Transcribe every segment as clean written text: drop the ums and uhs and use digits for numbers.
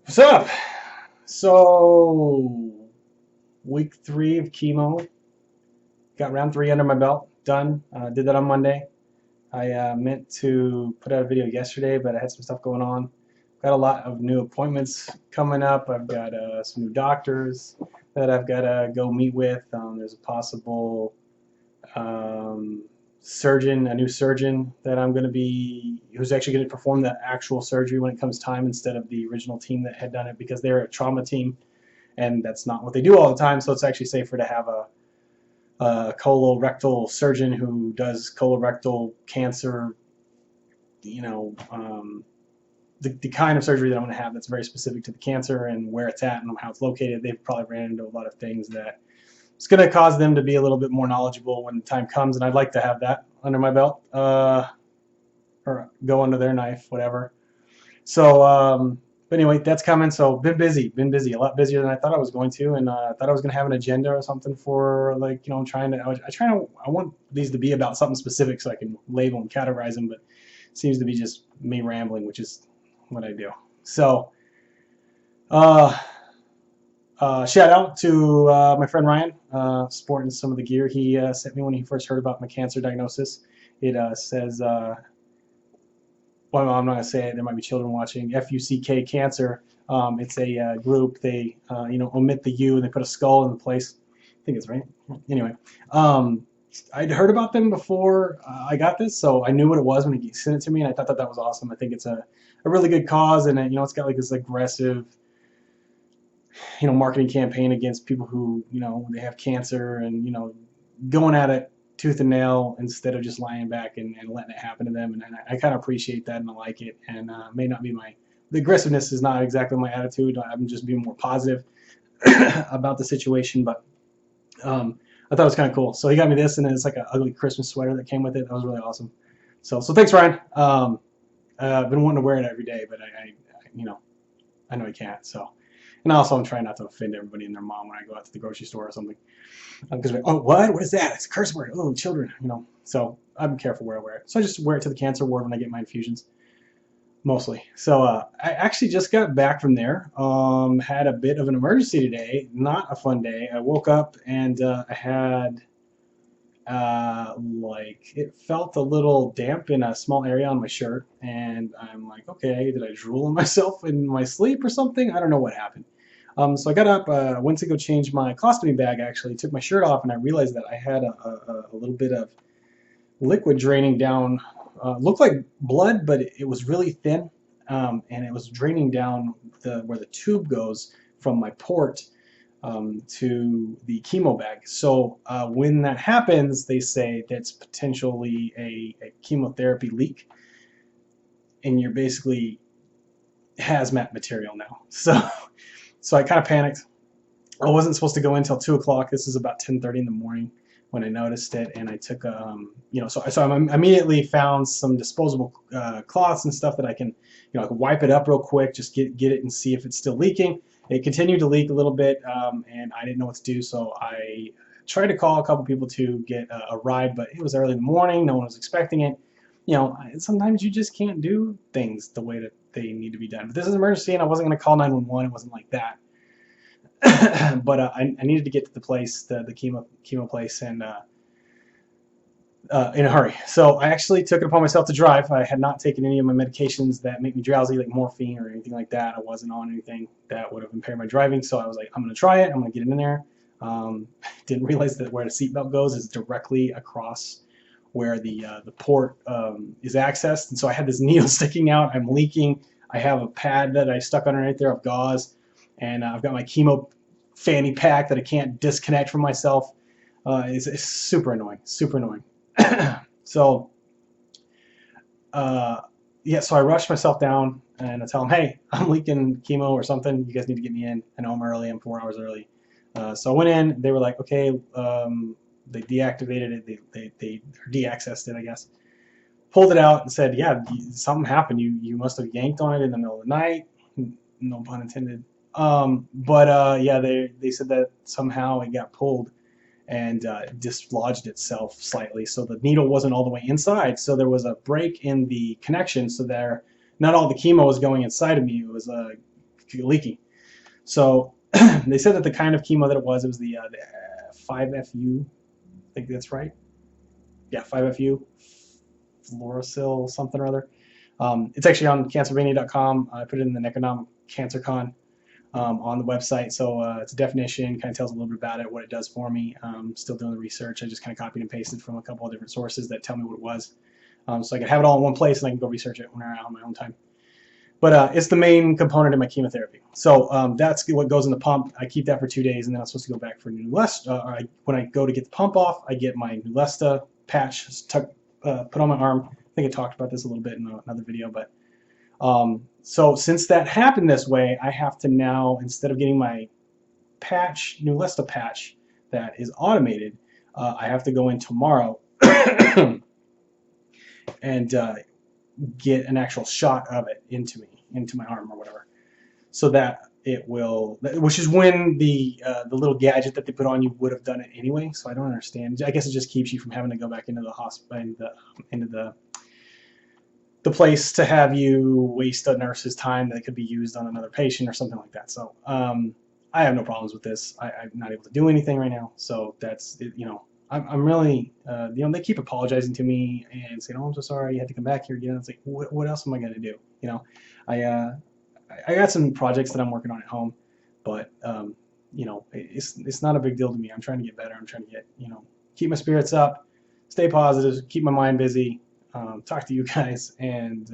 What's up? So, week 3 of chemo. Got round 3 under my belt. Done. Did that on Monday. I meant to put out a video yesterday, but I had some stuff going on. Got a lot of new appointments coming up. I've got some new doctors that I've got to go meet with. There's a possible surgeon, a new surgeon that I'm going to be, who's actually going to perform the actual surgery when it comes time instead of the original team that had done it because they're a trauma team and that's not what they do all the time. So it's actually safer to have a colorectal surgeon who does colorectal cancer, the kind of surgery that I'm going to have that's very specific to the cancer and where it's at and how it's located. They've probably ran into a lot of things that it's going to cause them to be a little bit more knowledgeable when the time comes, and I'd like to have that under my belt, or go under their knife, whatever. So, but anyway, that's coming. So, been busy, a lot busier than I thought I was going to, and I thought I was going to have an agenda or something for like, I'm trying to, I want these to be about something specific so I can label and categorize them, but it seems to be just me rambling, which is what I do. So, uh, shout out to my friend Ryan, sporting some of the gear he sent me when he first heard about my cancer diagnosis. It says, well, I'm not going to say it, there might be children watching, FUCK Cancer. It's a group. They, omit the U and they put a skull in the place. I think it's right. Anyway, I'd heard about them before I got this, so I knew what it was when he sent it to me, and I thought that was awesome. I think it's a really good cause, and it's got like this aggressive marketing campaign against people who, they have cancer and, going at it tooth and nail instead of just lying back and letting it happen to them. And I kind of appreciate that and I like it. And may not be the aggressiveness is not exactly my attitude. I'm just being more positive about the situation. But I thought it was kind of cool. So he got me this, and it's like an ugly Christmas sweater that came with it. That was really awesome. So thanks, Ryan. I've been wanting to wear it every day, but I know I can't. So. And also, I'm trying not to offend everybody and their mom when I go out to the grocery store or something. Because oh, what is that? It's a curse word. Oh, children, So I'm careful where I wear it. So I just wear it to the cancer ward when I get my infusions, mostly. So I actually just got back from there. Had a bit of an emergency today. Not a fun day. I woke up and I had it felt a little damp in a small area on my shirt, and I'm like, okay, did I drool on myself in my sleep or something? I don't know what happened. So I got up, went to go change my colostomy bag, actually, took my shirt off, and I realized that I had a little bit of liquid draining down. Looked like blood, but it was really thin, and it was draining down where the tube goes from my port to the chemo bag. So when that happens, they say that's potentially a chemotherapy leak, and you're basically hazmat material now. So I kind of panicked. I wasn't supposed to go in until 2 o'clock. This is about 10:30 in the morning when I noticed it, and I took, so I immediately found some disposable cloths and stuff that I can wipe it up real quick, just get it and see if it's still leaking. It continued to leak a little bit, and I didn't know what to do, so I tried to call a couple people to get a ride, but it was early in the morning. No one was expecting it. Sometimes you just can't do things the way that they need to be done. But this is an emergency, and I wasn't going to call 911. It wasn't like that. But I needed to get to the place, the chemo place, and in a hurry. So I actually took it upon myself to drive. I had not taken any of my medications that make me drowsy, like morphine or anything like that. I wasn't on anything that would have impaired my driving. So I was like, I'm going to try it. I'm going to get it in there. Didn't realize that where the seatbelt goes is directly across where the port is accessed. And so I had this needle sticking out. I'm leaking. I have a pad that I stuck underneath there of gauze. And I've got my chemo fanny pack that I can't disconnect from myself. It's super annoying, super annoying. So, yeah, so I rushed myself down and I tell them, hey, I'm leaking chemo or something. You guys need to get me in. I know I'm early. I'm 4 hours early. So I went in. They were like, okay, they deactivated it. They de-accessed it, I guess. Pulled it out and said, yeah, something happened. You must have yanked on it in the middle of the night. No pun intended. Yeah, they said that somehow it got pulled and dislodged itself slightly, so the needle wasn't all the way inside. So there was a break in the connection, so not all the chemo was going inside of me. It was leaky. So they said that the kind of chemo that it was the 5FU, I think that's right. Yeah, 5FU, fluorosil something or other. It's actually on Cancervania.com. I put it in the Necronomic Cancer Con on the website. So it's a definition, kind of tells a little bit about it, what it does for me. Still doing the research. I just kind of copied and pasted from a couple of different sources that tell me what it was. So I can have it all in one place and I can go research it when I'm on my own time. But it's the main component of my chemotherapy. So that's what goes in the pump. I keep that for 2 days, and then I'm supposed to go back for Neulasta. When I go to get the pump off, I get my Neulasta patch put on my arm. I think I talked about this a little bit in another video. But so since that happened this way, I have to now, instead of getting my patch, Neulasta patch that is automated, I have to go in tomorrow and get an actual shot of it into my arm or whatever, so that it will, which is when the little gadget that they put on you would have done it anyway. So I don't understand. I guess it just keeps you from having to go back into the hospital, into the place to have you waste a nurse's time that could be used on another patient or something like that. So I have no problems with this. I'm not able to do anything right now, so that's it, you know. I'm really, you know, they keep apologizing to me and saying, "Oh, I'm so sorry, you had to come back here again." It's like, what else am I gonna do? You know, I got some projects that I'm working on at home, but you know, it's not a big deal to me. I'm trying to get better. I'm trying to get, you know, keep my spirits up, stay positive, keep my mind busy, talk to you guys, and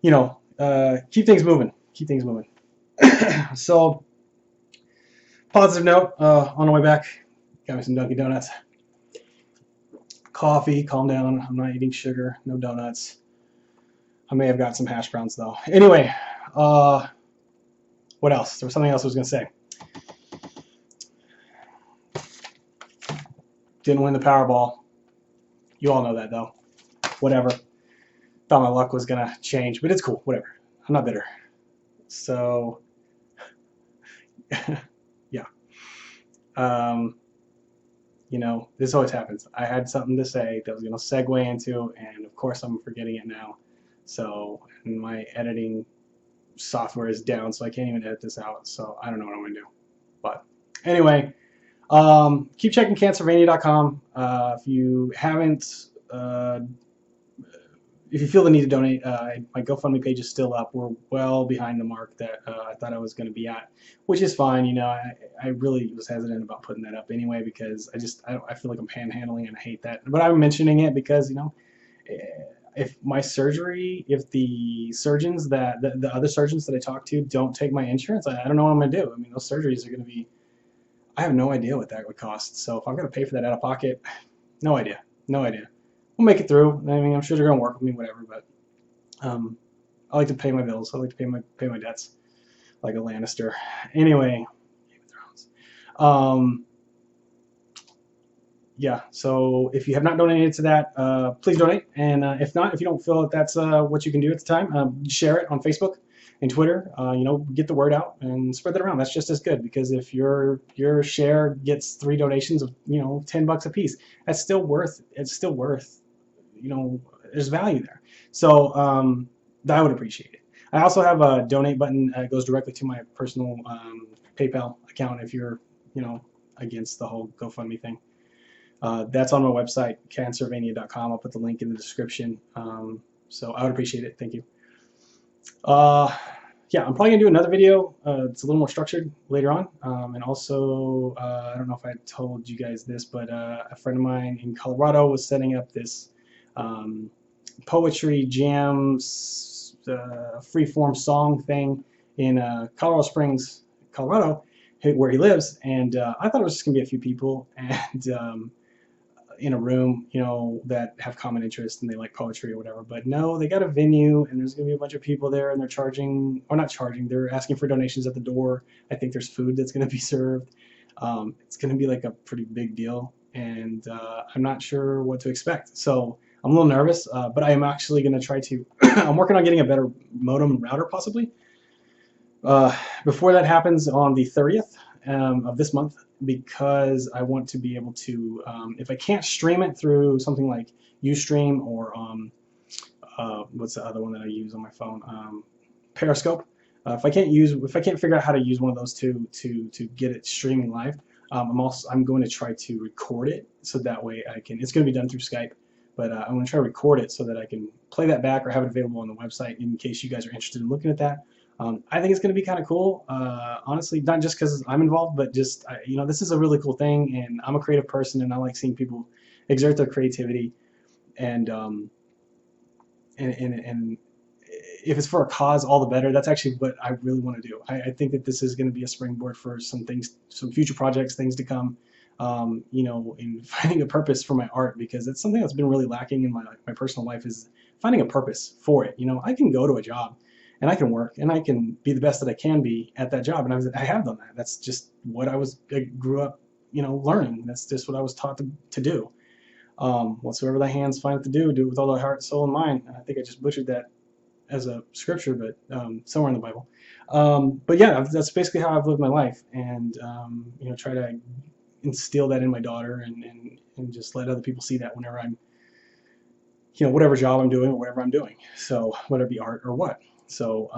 you know, keep things moving. Keep things moving. So, positive note on the way back. Got me some Dunkin' Donuts. Coffee, calm down. I'm not eating sugar, no donuts. I may have got some hash browns though. Anyway, what else? There was something else I was going to say. Didn't win the Powerball. You all know that though. Whatever. Thought my luck was going to change, but it's cool. Whatever. I'm not bitter. So, yeah. You know, this always happens. I had something to say that I was going to segue into, and of course I'm forgetting it now. So, and my editing software is down, so I can't even edit this out. So I don't know what I'm going to do. But anyway, keep checking Cancervania.com. If you haven't, if you feel the need to donate, my GoFundMe page is still up. We're well behind the mark that I thought I was going to be at, which is fine. You know, I really was hesitant about putting that up anyway because I feel like I'm panhandling and I hate that. But I'm mentioning it because, you know, if my surgery, if the surgeons the other surgeons that I talk to don't take my insurance, I don't know what I'm going to do. I mean, those surgeries are going to be, I have no idea what that would cost. So if I'm going to pay for that out of pocket, no idea. No idea. We'll make it through. I mean, I'm sure they're going to work with me, whatever. But I like to pay my bills. I like to pay my debts, like a Lannister. Anyway, Game of Thrones. Yeah. So if you have not donated to that, please donate. And if not, if you don't feel that that's what you can do at the time, share it on Facebook and Twitter. You know, get the word out and spread that around. That's just as good because if your share gets 3 donations of, you know, $10 a piece, that's still worth. It's still worth. You know, there's value there. So I would appreciate it. I also have a donate button that goes directly to my personal PayPal account if you're, you know, against the whole GoFundMe thing. That's on my website, Cancervania.com. I'll put the link in the description. So I would appreciate it. Thank you. Yeah, I'm probably going to do another video. It's a little more structured later on. And also, I don't know if I told you guys this, but a friend of mine in Colorado was setting up this poetry jam, free-form song thing in Colorado Springs, Colorado, where he lives. And I thought it was just going to be a few people and in a room, you know, that have common interests and they like poetry or whatever. But no, they got a venue and there's going to be a bunch of people there and they're charging, or not charging, they're asking for donations at the door. I think there's food that's going to be served. It's going to be like a pretty big deal. And I'm not sure what to expect. So I'm a little nervous, but I am actually going to try to, I'm working on getting a better modem router possibly. Before that happens on the 30th of this month, because I want to be able to, if I can't stream it through something like Ustream or what's the other one that I use on my phone, Periscope, If I can't figure out how to use one of those to get it streaming live, I'm going to try to record it so that way I can. It's going to be done through Skype, but I'm going to try to record it so that I can play that back or have it available on the website in case you guys are interested in looking at that. I think it's going to be kind of cool, honestly, not just because I'm involved, but just, this is a really cool thing, and I'm a creative person, and I like seeing people exert their creativity, and and if it's for a cause, all the better. That's actually what I really want to do. I think that this is going to be a springboard for some things, some future projects, things to come, in finding a purpose for my art, because it's something that's been really lacking in my personal life, is finding a purpose for it. I can go to a job and I can work and I can be the best that I can be at that job. And I have done that. That's just what I grew up, learning. That's just what I was taught to do. Whatsoever thy hands find to do it with all thy heart, soul, and mind. And I think I just butchered that as a scripture, but somewhere in the Bible. But yeah, that's basically how I've lived my life, and try to instill that in my daughter, and just let other people see that whenever I'm, whatever job I'm doing or whatever I'm doing. So whether it be art or what. So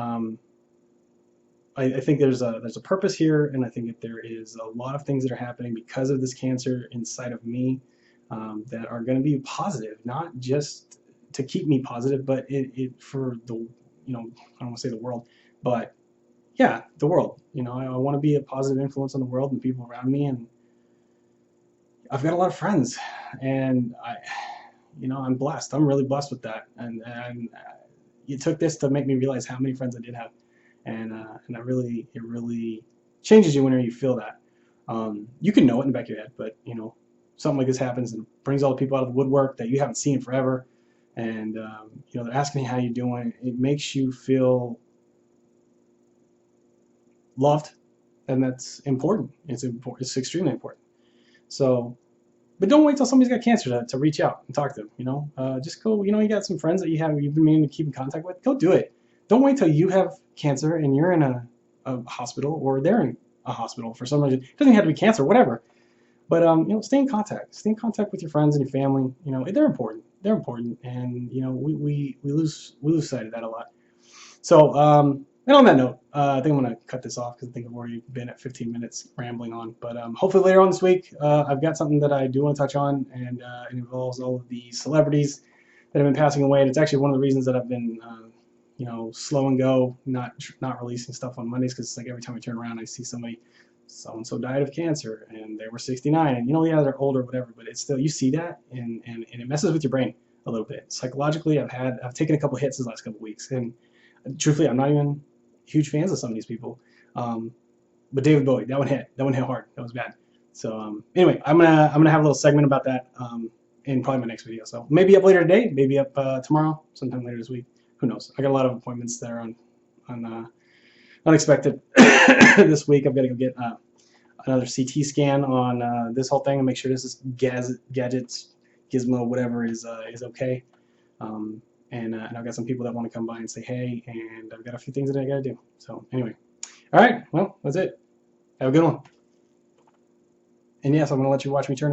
I think there's a purpose here, and I think that there is a lot of things that are happening because of this cancer inside of me that are going to be positive, not just to keep me positive, but it for the, I don't want to say the world, but yeah, the world. I want to be a positive influence on the world and people around me, and I've got a lot of friends, and I'm blessed. I'm really blessed with that, and it took this to make me realize how many friends I did have, and it really changes you whenever you feel that. You can know it in the back of your head, but something like this happens and brings all the people out of the woodwork that you haven't seen in forever, and they're asking me how you're doing. It makes you feel loved, and that's important. It's important. It's extremely important. So, but don't wait till somebody's got cancer to reach out and talk to them. Just go. You got some friends that you've been meaning to keep in contact with. Go do it. Don't wait till you have cancer and you're in a hospital, or they're in a hospital for some reason. It doesn't have to be cancer, whatever. But stay in contact. Stay in contact with your friends and your family. They're important. They're important, and we lose sight of that a lot. So, and on that note, I think I'm going to cut this off because I think I've already been at 15 minutes rambling on. But hopefully later on this week, I've got something that I do want to touch on, and it involves all of the celebrities that have been passing away. And it's actually one of the reasons that I've been, slow and go, not releasing stuff on Mondays, because it's like every time I turn around, I see somebody, so-and-so died of cancer, and they were 69, and yeah, they're older, whatever, but it's still, you see that, and it messes with your brain a little bit. Psychologically, I've taken a couple hits these last couple weeks, and truthfully, I'm not even huge fans of some of these people. But David Bowie, that one hit hard. That was bad. So anyway, I'm gonna have a little segment about that in probably my next video. So maybe up later today, maybe up tomorrow, sometime later this week. Who knows? I got a lot of appointments that are on unexpected this week. I've got to go get another CT scan on this whole thing and make sure this is gadgets, gizmo, whatever is okay. And I've got some people that want to come by and say hey, and I've got a few things that I got to do. So anyway, all right, well, that's it. Have a good one. And yes, I'm going to let you watch me turn this.